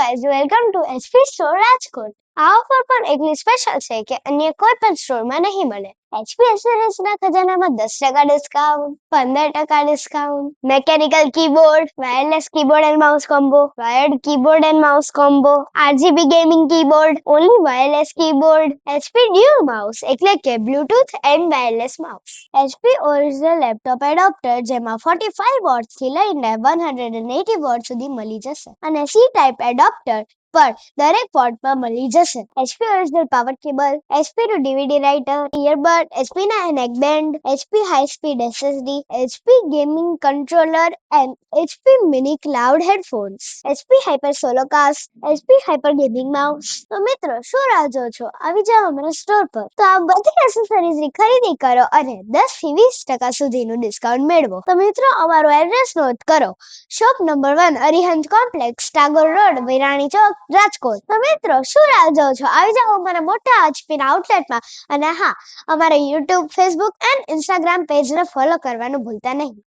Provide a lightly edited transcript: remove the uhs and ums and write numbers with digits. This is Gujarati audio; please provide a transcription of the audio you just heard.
Guys, welcome to HP store Rajkot. આ ઓફર પણ એટલી સ્પેશિયલ છે કે અન્ય કોઈ પણ સ્ટોરમાં નહીં મળે. એચપી એસેસરીઝના ખજાનામાં 10% discount, 15% discount, mechanical keyboard, wireless keyboard and mouse combo, wired keyboard and mouse combo, RGB gaming keyboard, only wireless keyboard, HP dual mouse એટલે કે Bluetooth and wireless mouse, HP original laptop adapter જેમાં 45 વોટ્સથી લઈને 180 વોટ સુધી મળી જશે અને સી ટાઈપ એડોપ્ટર પર દરેક પોર્ટમાં મળી જશે. HP original power cable, HP નું ડીવીડી રાઇટર, ઇયરબડ, એચપી ના neckband, HP high speed SSD, HP gaming controller and HP mini cloud headphones, HP hyper solocast, HP hyper gaming mouse. તો મિત્રો, શું રાહ જો છો? આવી જાઓ અમારા સ્ટોર પર. તો આ બધી એસેસરીઝની ખરીદી કરો અને 10 થી 20% સુધીનું ડિસ્કાઉન્ટ મેળવો. તો મિત્રો, અમારો એડ્રેસ નોટ કરો. Shop number 1, Arihant complex, Tagore road, Virani Chowk, Rajkot. તો મિત્રો, શું રાહ જો છો? આવી જાઓ અમારા મોટા એચપી આઉટલેટમાં. અને હા, અમારા યુટ્યુબ, ફેસબુક એન્ડ ઇન્સ્ટાગ્રામ પેજને ફોલો કરવાનું ભૂલતા નહીં.